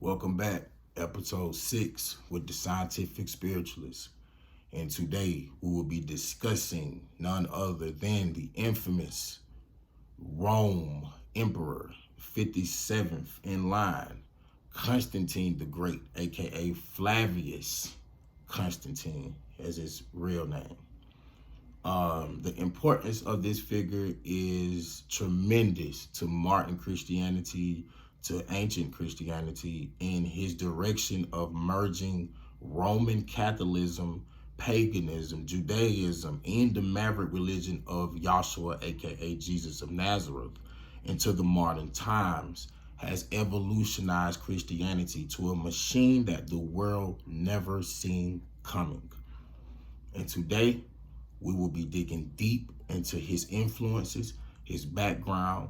Welcome back, episode 6 with the Scientific Spiritualist. And today we will be discussing none other than the infamous Rome Emperor, 57th in line, Constantine the Great, aka Flavius Constantine as his real name. The importance of this figure is tremendous to modern Christianity, to ancient Christianity, in his direction of merging Roman Catholicism, paganism, Judaism, and the maverick religion of Yahshua, aka Jesus of Nazareth, into the modern times, has evolutionized Christianity to a machine that the world never seen coming. And today, we will be digging deep into his influences, his background,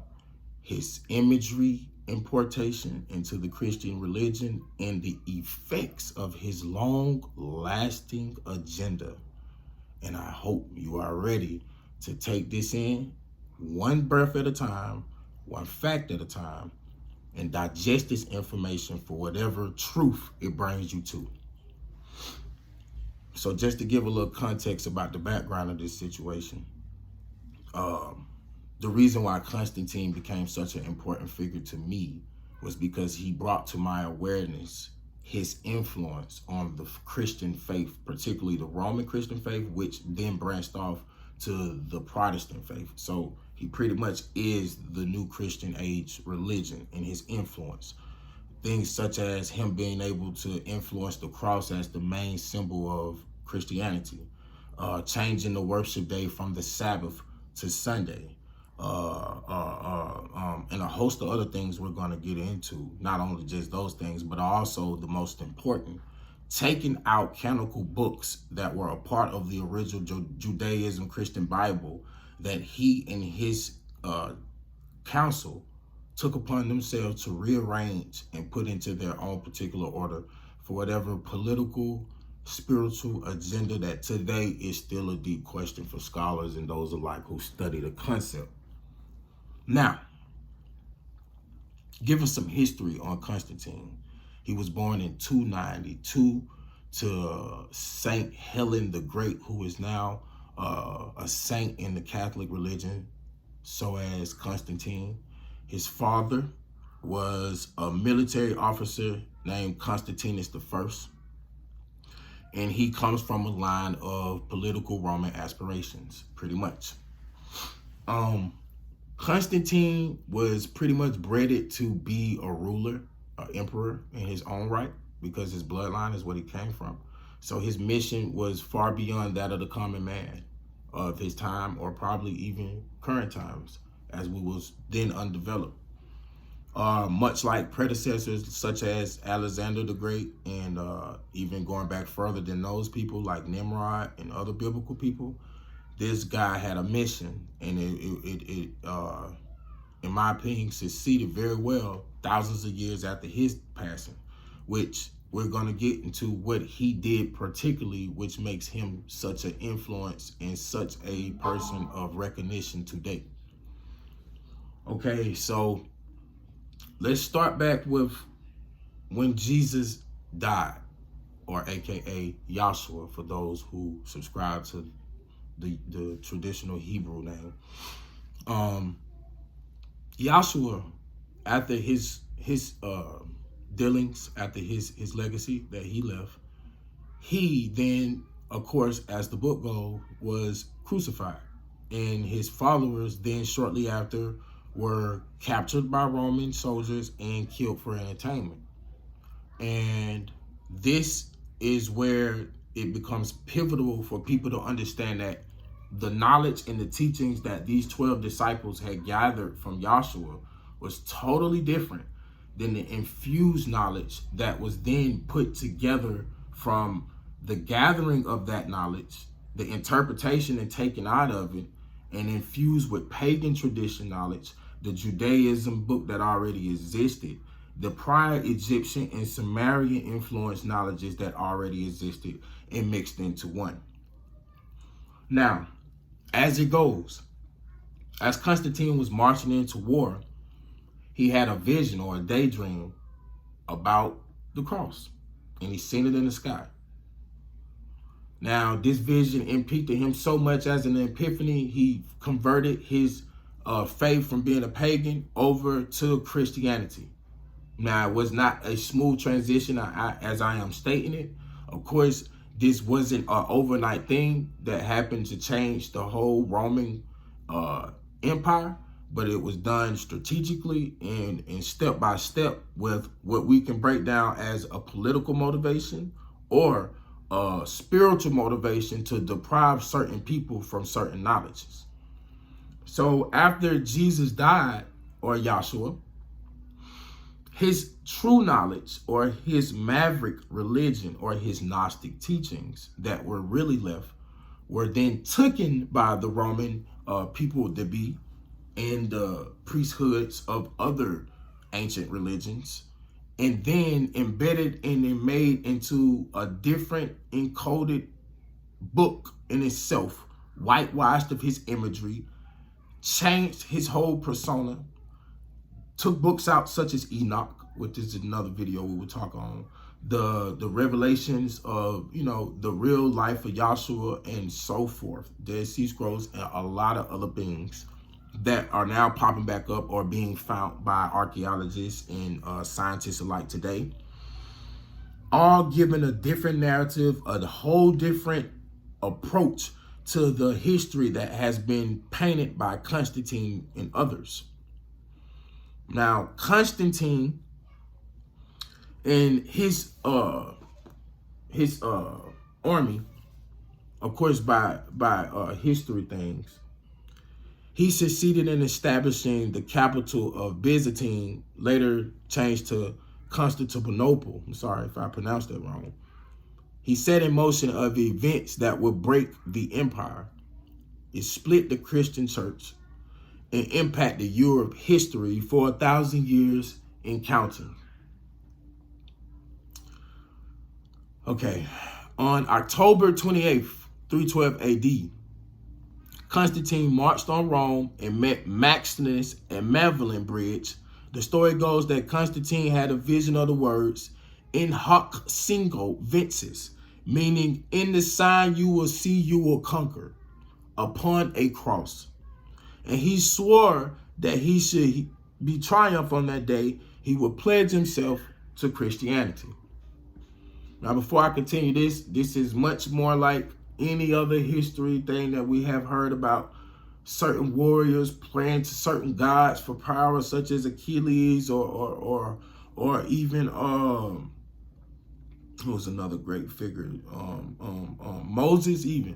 his imagery importation into the Christian religion, and the effects of his long-lasting agenda. And I hope you are ready to take this in one breath at a time, one fact at a time, and digest this information for whatever truth it brings you to. So just to give a little context about the background of this situation, the reason why Constantine became such an important figure to me was because he brought to my awareness his influence on the Christian faith, particularly the Roman Christian faith, which then branched off to the Protestant faith. So he pretty much is the new Christian age religion in his influence. Things such as him being able to influence the cross as the main symbol of Christianity, changing the worship day from the Sabbath to Sunday, and a host of other things we're going to get into. Not only just those things, but also the most important, taking out canonical books that were a part of the original Judaism Christian Bible that he and his council took upon themselves to rearrange and put into their own particular order for whatever political, spiritual agenda that today is still a deep question for scholars and those alike who study the concept. Now, give us some history on Constantine. He was born in 292 to Saint Helen the Great, who is now a saint in the Catholic religion, so as Constantine. His father was a military officer named Constantinus I, and he comes from a line of political Roman aspirations, pretty much. Constantine was pretty much bred to be a ruler, an emperor in his own right, because his bloodline is what he came from. So his mission was far beyond that of the common man of his time, or probably even current times, as we was then undeveloped. Much like predecessors such as Alexander the Great, and even going back further than those people like Nimrod and other biblical people, this guy had a mission, and it in my opinion, succeeded very well thousands of years after his passing, which we're going to get into what he did particularly, which makes him such an influence and such a person of recognition today. Okay, so let's start back with when Jesus died, or aka Yahshua for those who subscribe to the traditional Hebrew name. Yahshua, after his dealings, after his legacy that he left, he then, of course, as the book goes, was crucified. And his followers then shortly after were captured by Roman soldiers and killed for entertainment. And this is where it becomes pivotal for people to understand that the knowledge and the teachings that these 12 disciples had gathered from Yahshua was totally different than the infused knowledge that was then put together from the gathering of that knowledge, the interpretation and taking out of it, and infused with pagan tradition knowledge, the Judaism book that already existed, the prior Egyptian and Sumerian influence knowledges that already existed, and mixed into one. Now, as it goes, as Constantine was marching into war, he had a vision or a daydream about the cross, and he seen it in the sky. Now, this vision impacted him so much as an epiphany, he converted his faith from being a pagan over to Christianity. Now, it was not a smooth transition as I am stating it. Of course, this wasn't an overnight thing that happened to change the whole Roman Empire, but it was done strategically and step by step with what we can break down as a political motivation or a spiritual motivation to deprive certain people from certain knowledges. So after Jesus died, or Yahshua, his true knowledge or his maverick religion or his Gnostic teachings that were really left were then taken by the Roman people to be and the priesthoods of other ancient religions, and then embedded and made into a different encoded book in itself, whitewashed of his imagery, changed his whole persona, took books out such as Enoch, which is another video we will talk on, the revelations of, the real life of Yahshua and so forth, Dead Sea Scrolls, and a lot of other things that are now popping back up or being found by archaeologists and scientists alike today, all given a different narrative, a whole different approach to the history that has been painted by Constantine and others. Now, Constantine and his army, of course, by history things, he succeeded in establishing the capital of Byzantine, later changed to Constantinople. I'm sorry if I pronounced that wrong. He set in motion of events that would break the empire. It split the Christian church and impacted Europe history for 1,000 years and counting. Okay, on October 28th, 312 AD, Constantine marched on Rome and met Maximus and Magellan Bridge. The story goes that Constantine had a vision of the words, "In hoc signo vinces," meaning in the sign you will see, you will conquer, upon a cross. And he swore that he should be triumph on that day. He would pledge himself to Christianity. Now, before I continue this is much more like any other history thing that we have heard about certain warriors praying to certain gods for power, such as Achilles or even who's another great figure, Moses, even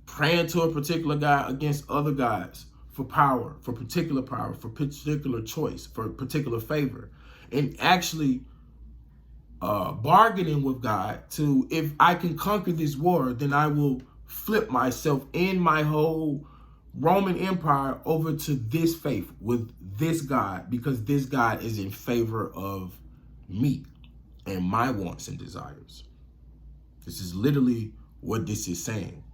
praying to a particular god against other gods for power, for particular choice, for particular favor, and actually bargaining with God to, if I can conquer this war, then I will flip myself in my whole Roman Empire over to this faith with this God, because this God is in favor of me and my wants and desires. This is literally what this is saying.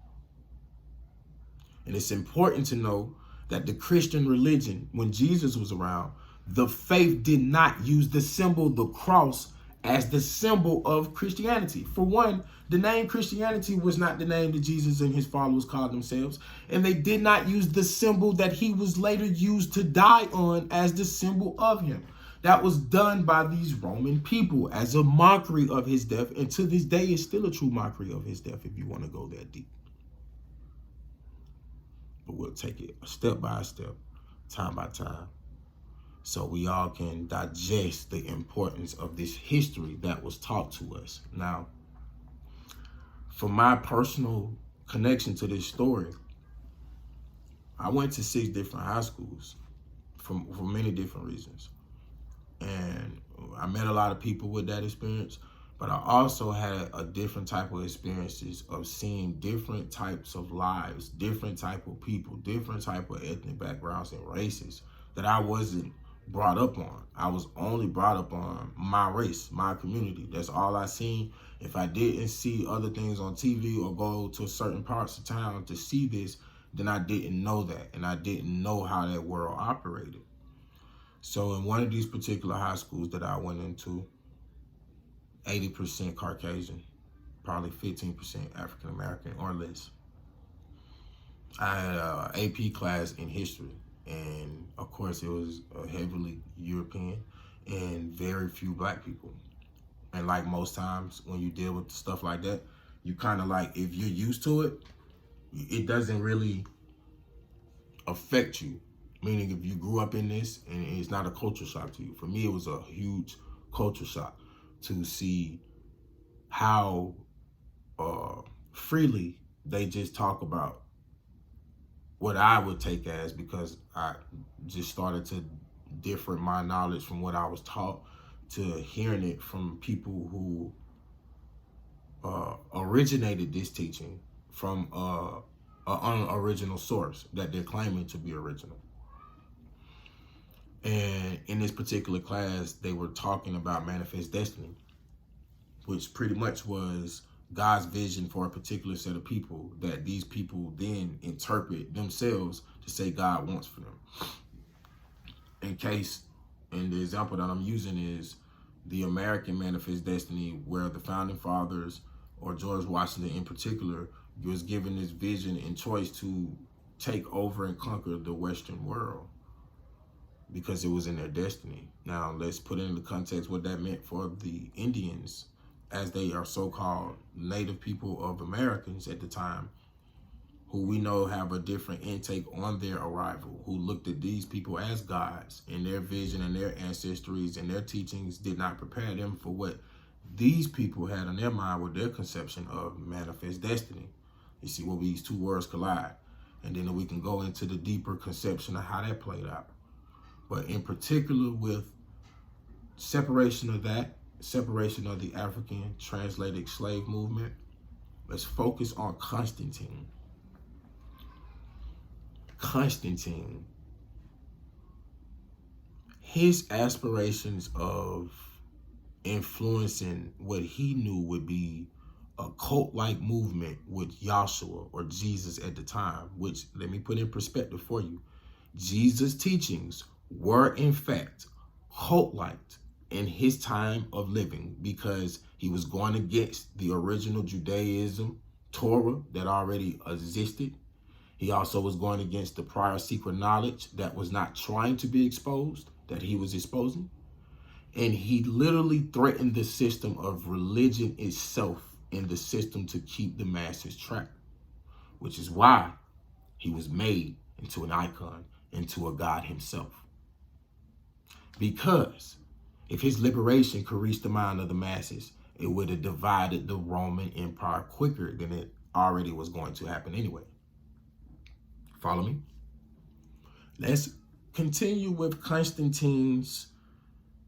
And it's important to know that the Christian religion, when Jesus was around, the faith did not use the symbol, the cross, as the symbol of Christianity. For one, the name Christianity was not the name that Jesus and his followers called themselves. And they did not use the symbol that he was later used to die on as the symbol of him. That was done by these Roman people as a mockery of his death. And to this day, is still a true mockery of his death if you want to go that deep. But we'll take it step by step, time by time, so we all can digest the importance of this history that was taught to us. Now, for my personal connection to this story, I went to 6 different high schools for many different reasons. And I met a lot of people with that experience, but I also had a different type of experiences of seeing different types of lives, different type of people, different type of ethnic backgrounds and races that I wasn't brought up on. I was only brought up on my race, my community. That's all I seen. If I didn't see other things on TV or go to certain parts of town to see this, then I didn't know that, and I didn't know how that world operated. So in one of these particular high schools that I went into, 80% Caucasian, probably 15% African American or less. I had an AP class in history, and of course it was heavily European and very few black people. And like most times when you deal with stuff like that, you kind of like, if you're used to it, it doesn't really affect you. Meaning if you grew up in this and it's not a culture shock to you. For me, it was a huge culture shock to see how freely they just talk about what I would take as, because I just started to differ my knowledge from what I was taught to hearing it from people who originated this teaching from an unoriginal source that they're claiming to be original. And in this particular class, they were talking about manifest destiny, which pretty much was God's vision for a particular set of people that these people then interpret themselves to say God wants for them. And the example that I'm using is the American manifest destiny, where the founding fathers, or George Washington in particular, was given this vision and choice to take over and conquer the Western world because it was in their destiny. Now, let's put into context what that meant for the Indians, as they are so-called native people of Americans at the time, who we know have a different intake on their arrival, who looked at these people as gods, and their vision and their ancestries and their teachings did not prepare them for what these people had in their mind with their conception of manifest destiny. You see where these two words collide. And then we can go into the deeper conception of how that played out. But in particular with separation of that, separation of the African translated slave movement, let's focus on Constantine. Constantine, his aspirations of influencing what he knew would be a cult-like movement with Yahshua, or Jesus at the time, which, let me put in perspective for you. Jesus' teachings were in fact cult-like in his time of living, because he was going against the original Judaism, Torah, that already existed. He also was going against the prior secret knowledge that was not trying to be exposed, that he was exposing. And he literally threatened the system of religion itself and the system to keep the masses trapped, which is why he was made into an icon, into a god himself. Because if his liberation could reach the mind of the masses, it would have divided the Roman Empire quicker than it already was going to happen anyway. Follow me? Let's continue with Constantine's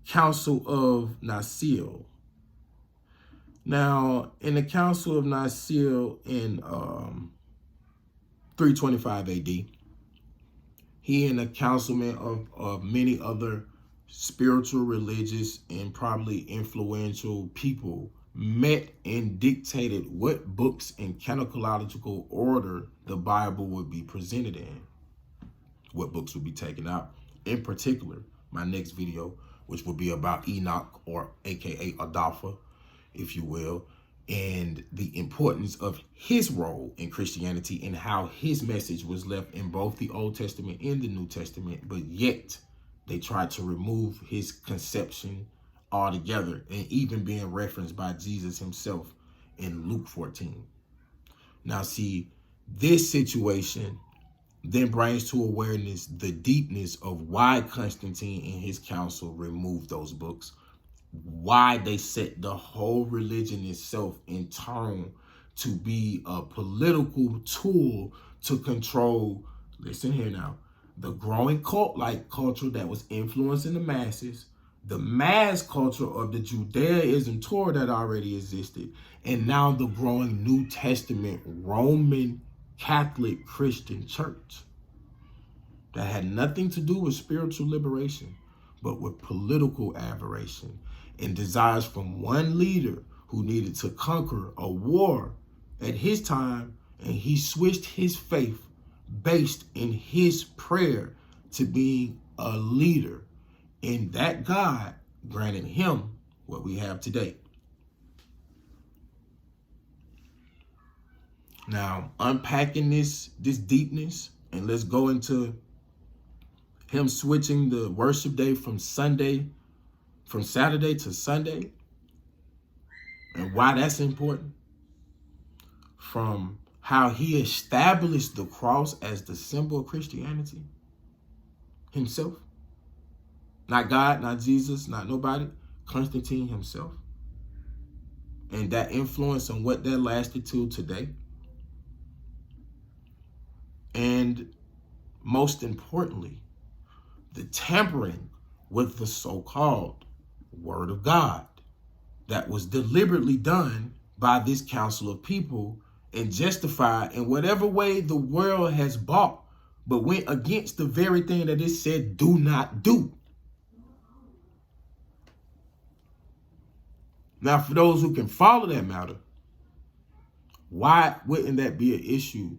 Council of Nazio. Now, in the Council of Nazio in 325 AD, he and a councilman of many other spiritual, religious, and probably influential people met and dictated what books in canonical order the Bible would be presented in, what books would be taken out. In particular, my next video, which will be about Enoch, or aka Adolpha, if you will, and the importance of his role in Christianity and how his message was left in both the Old Testament and the New Testament, but yet they tried to remove his conception altogether, and even being referenced by Jesus himself in Luke 14. Now see, this situation then brings to awareness the deepness of why Constantine and his council removed those books, why they set the whole religion itself in turn to be a political tool to control, listen here now, the growing cult-like culture that was influencing the masses, the mass culture of the Judaism Torah that already existed, and now the growing New Testament Roman Catholic Christian church that had nothing to do with spiritual liberation, but with political aberration and desires from one leader who needed to conquer a war at his time, and he switched his faith based in his prayer to being a leader, and that God granted him what we have today. Now, unpacking this deepness, and let's go into him switching the worship day from Saturday to Sunday, and why that's important. From how he established the cross as the symbol of Christianity himself. Not God, not Jesus, not nobody. Constantine himself. And that influence on what that lasted till today. And most importantly, the tampering with the so-called Word of God that was deliberately done by this council of people and justified in whatever way the world has bought, but went against the very thing that it said do not do. Now, for those who can follow that matter, why wouldn't that be an issue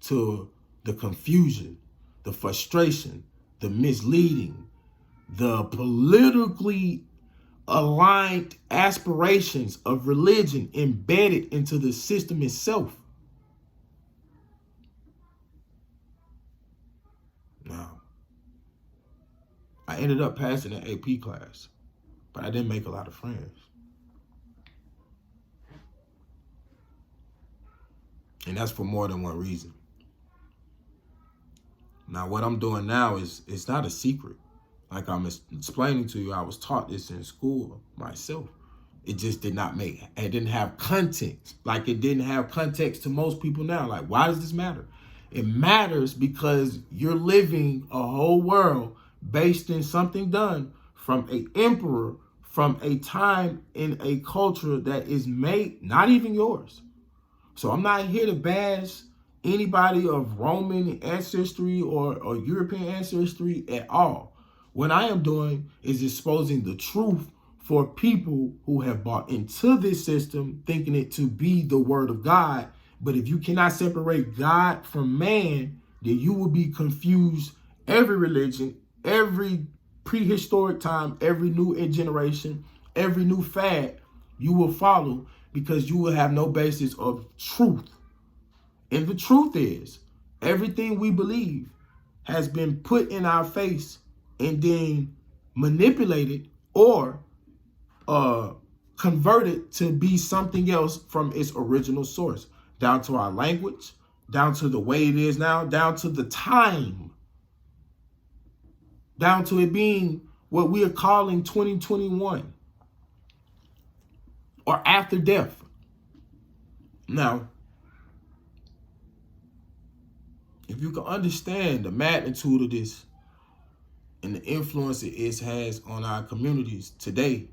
to the confusion, the frustration, the misleading, the politically aligned aspirations of religion embedded into the system itself? Now, I ended up passing an AP class, but I didn't make a lot of friends. And that's for more than one reason. Now, what I'm doing now is, it's not a secret. Like I'm explaining to you, I was taught this in school myself. It just it didn't have context. Like it didn't have context to most people now. Like, why does this matter? It matters because you're living a whole world based in something done from an emperor, from a time in a culture that is made, not even yours. So I'm not here to bash anybody of Roman ancestry or European ancestry at all. What I am doing is exposing the truth for people who have bought into this system, thinking it to be the Word of God. But if you cannot separate God from man, then you will be confused. Every religion, every prehistoric time, every new generation, every new fad, you will follow, because you will have no basis of truth. And the truth is, everything we believe has been put in our face and then manipulated or converted to be something else from its original source, down to our language, down to the way it is now, down to the time, down to it being what we are calling 2021. Or after death. Now, if you can understand the magnitude of this and the influence it has on our communities today,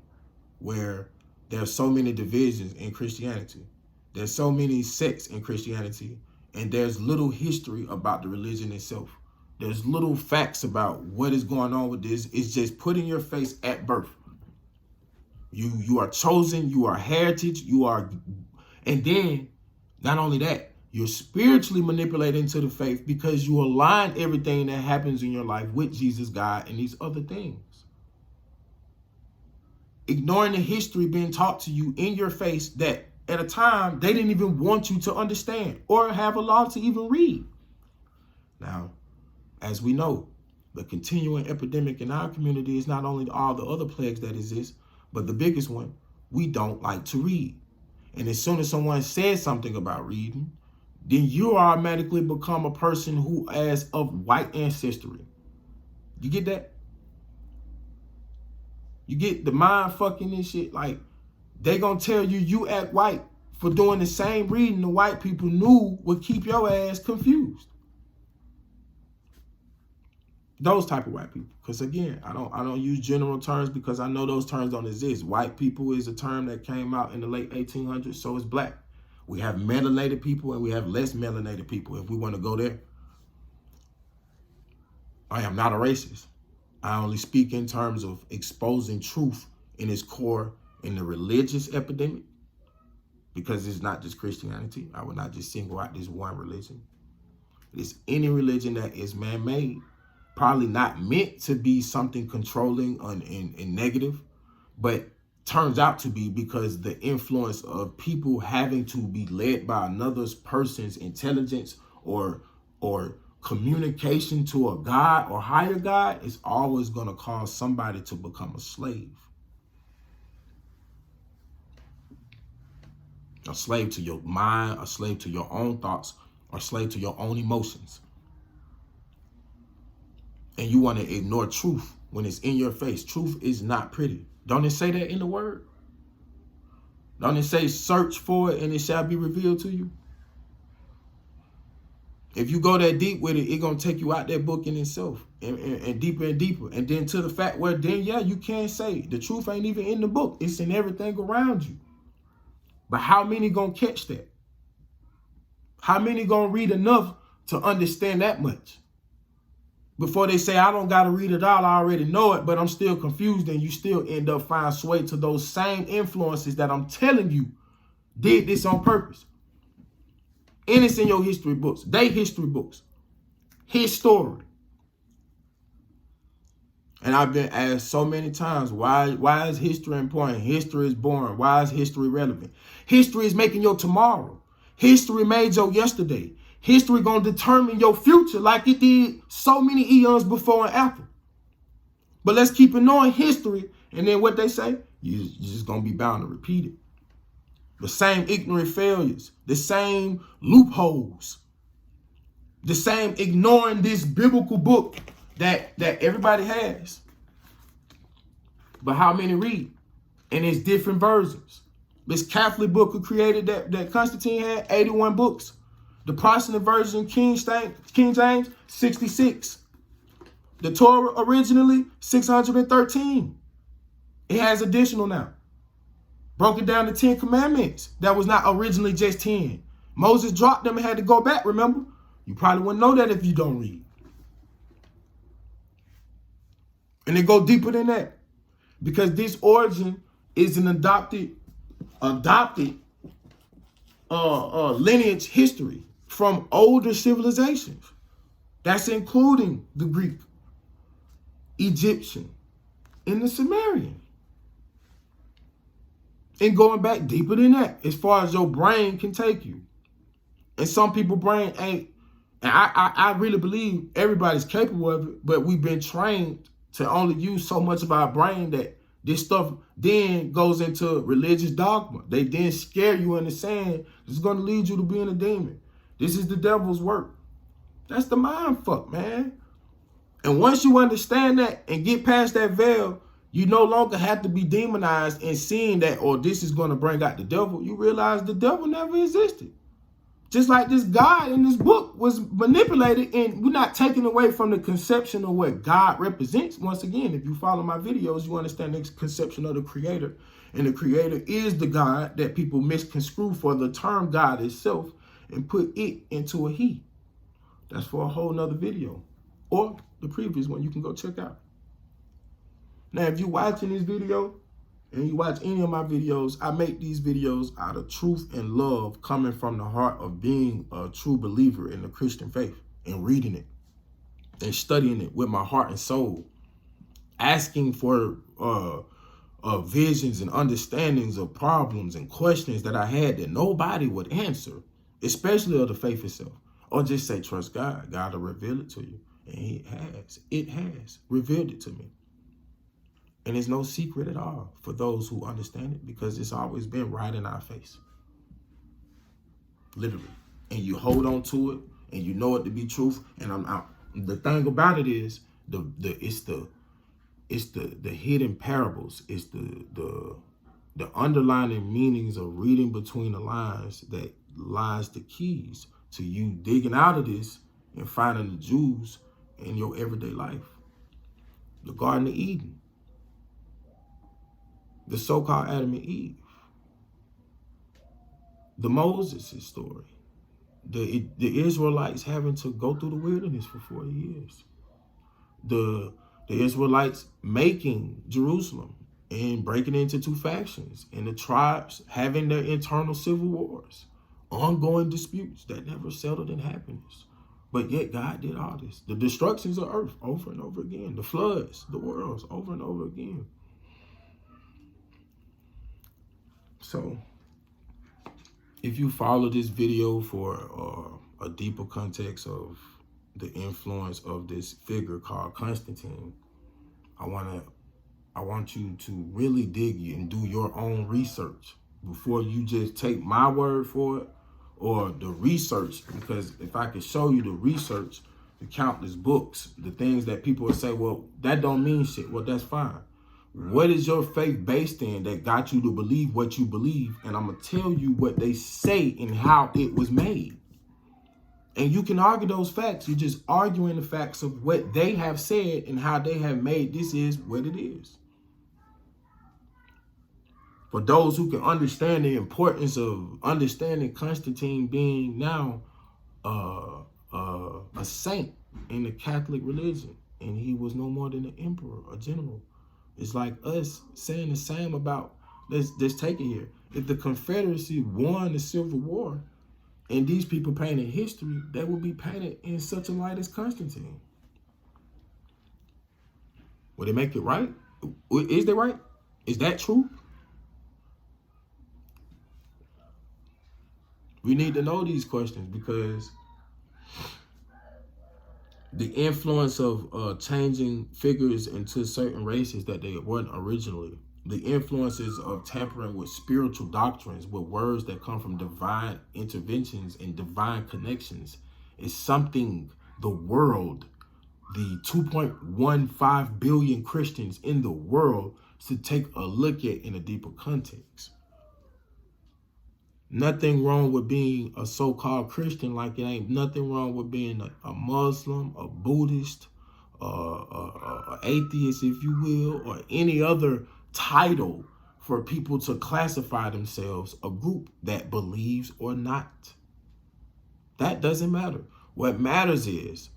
where there's so many divisions in Christianity, there's so many sects in Christianity, and there's little history about the religion itself. There's little facts about what is going on with this. It's just put in your face at birth. You are chosen, you are heritage, and then not only that, you're spiritually manipulated into the faith because you align everything that happens in your life with Jesus, God, and these other things. Ignoring the history being taught to you in your face that at a time they didn't even want you to understand or have a law to even read. Now, as we know, the continuing epidemic in our community is not only all the other plagues that exist, but the biggest one, we don't like to read. And as soon as someone says something about reading, then you automatically become a person who is of white ancestry. You get that? You get the mind fucking and shit. Like, they gonna tell you act white for doing the same reading the white people knew would keep your ass confused. Those type of white people. Because again, I don't use general terms because I know those terms don't exist. White people is a term that came out in the late 1800s, so is black. We have melanated people and we have less melanated people, if we want to go there. I am not a racist. I only speak in terms of exposing truth in its core in the religious epidemic, because it's not just Christianity. I would not just single out this one religion. It's any religion that is man-made, probably not meant to be something controlling and negative, but turns out to be, because the influence of people having to be led by another person's intelligence or communication to a God or higher God is always going to cause somebody to become a slave. A slave to your mind, a slave to your own thoughts, or a slave to your own emotions. And you want to ignore truth when it's in your face. Truth is not pretty. Don't it say that in the word? Don't it say search for it and it shall be revealed to you? If you go that deep with it, it's going to take you out that book in itself and deeper and deeper. And then to the fact where then, yeah, you can't say the truth ain't even in the book. It's in everything around you. But how many going to catch that? How many going to read enough to understand that much? Before they say, I don't got to read it all, I already know it, but I'm still confused, and you still end up finding sway to those same influences that I'm telling you did this on purpose. And it's in your history books. They history books. His story. And I've been asked so many times, why is history important? History is boring. Why is history relevant? History is making your tomorrow. History made your yesterday. History going to determine your future like it did so many eons before and after. But let's keep ignoring history. And then what they say, you're just going to be bound to repeat it. The same ignorant failures, the same loopholes, the same ignoring this biblical book that everybody has. But how many read? And it's different versions. This Catholic book who created that Constantine had, 81 books. The Protestant version, King James, 66. The Torah originally, 613. It has additional now. Broken down to 10 commandments. That was not originally just 10. Moses dropped them and had to go back, remember? You probably wouldn't know that if you don't read. And they go deeper than that. Because this origin is an adopted lineage history from older civilizations. That's including the Greek, Egyptian, and the Sumerian. And going back deeper than that, as far as your brain can take you. And some people's brain ain't, and I really believe everybody's capable of it, but we've been trained to only use so much of our brain that this stuff then goes into religious dogma. They then scare you into saying this is going to lead you to being a demon. This is the devil's work. That's the mind fuck, man. And once you understand that and get past that veil, you no longer have to be demonized and seeing that, or this is going to bring out the devil. You realize the devil never existed. Just like this God in this book was manipulated, and we're not taking away from the conception of what God represents. Once again, if you follow my videos, you understand the conception of the creator. And the creator is the God that people misconstrue for the term God itself and put it into a he. That's for a whole nother video. Or the previous one you can go check out. Now, if you're watching this video and you watch any of my videos, I make these videos out of truth and love coming from the heart of being a true believer in the Christian faith and reading it and studying it with my heart and soul, asking for visions and understandings of problems and questions that I had that nobody would answer, especially of the faith itself, or just say, trust God. God will reveal it to you. And it has revealed it to me. And it's no secret at all for those who understand it, because it's always been right in our face. Literally. And you hold on to it and you know it to be truth. And I'm out. The thing about it is it's the hidden parables. It's the underlying meanings of reading between the lines that lies the keys to you digging out of this and finding the jewels in your everyday life. The Garden of Eden. The so-called Adam and Eve. The Moses story. The Israelites having to go through the wilderness for 40 years. The Israelites making Jerusalem and breaking into two factions. And the tribes having their internal civil wars. Ongoing disputes that never settled in happiness. But yet God did all this. The destructions of earth over and over again. The floods, the worlds over and over again. So if you follow this video for a deeper context of the influence of this figure called Constantine, I want you to really dig and do your own research before you just take my word for it or the research. Because if I could show you the research, the countless books, the things that people would say, well, that don't mean shit. Well, that's fine. What is your faith based in that got you to believe what you believe? And I'm going to tell you what they say and how it was made. And you can argue those facts. You're just arguing the facts of what they have said and how they have made this is what it is. For those who can understand the importance of understanding Constantine being now a saint in the Catholic religion, and he was no more than an emperor, a general. It's like us saying the same about, let's take it here. If the Confederacy won the Civil War and these people painted history, they will be painted in such a light as Constantine. Will they make it right? Is they right? Is that true? We need to know these questions because the influence of changing figures into certain races that they weren't originally, the influences of tampering with spiritual doctrines, with words that come from divine interventions and divine connections, is something the world, the 2.15 billion Christians in the world, should take a look at in a deeper context. Nothing wrong with being a so-called Christian, like it ain't nothing wrong with being a Muslim, a Buddhist, a atheist, if you will, or any other title for people to classify themselves a group that believes or not. That doesn't matter. What matters is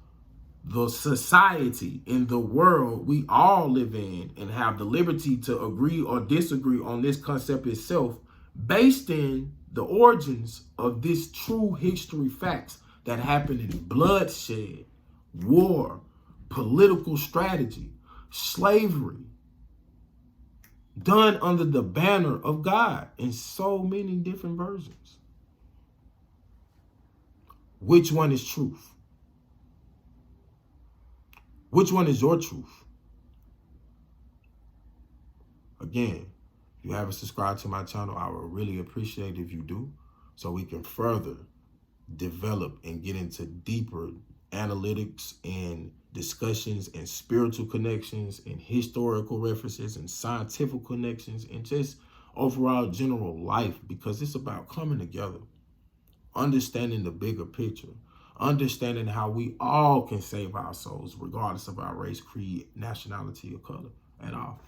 the society in the world we all live in and have the liberty to agree or disagree on this concept itself based in the origins of this true history facts that happened in bloodshed, war, political strategy, slavery, done under the banner of God in so many different versions. Which one is truth? Which one is your truth? Again, if you haven't subscribed to my channel, I would really appreciate it if you do, so we can further develop and get into deeper analytics and discussions and spiritual connections and historical references and scientific connections and just overall general life, because it's about coming together, understanding the bigger picture, understanding how we all can save our souls regardless of our race, creed, nationality, or color at all.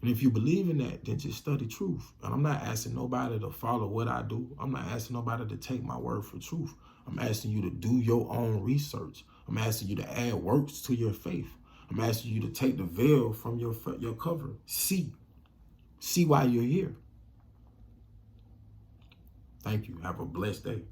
And if you believe in that, then just study truth. And I'm not asking nobody to follow what I do. I'm not asking nobody to take my word for truth. I'm asking you to do your own research. I'm asking you to add works to your faith. I'm asking you to take the veil from your cover. See why you're here. Thank you. Have a blessed day.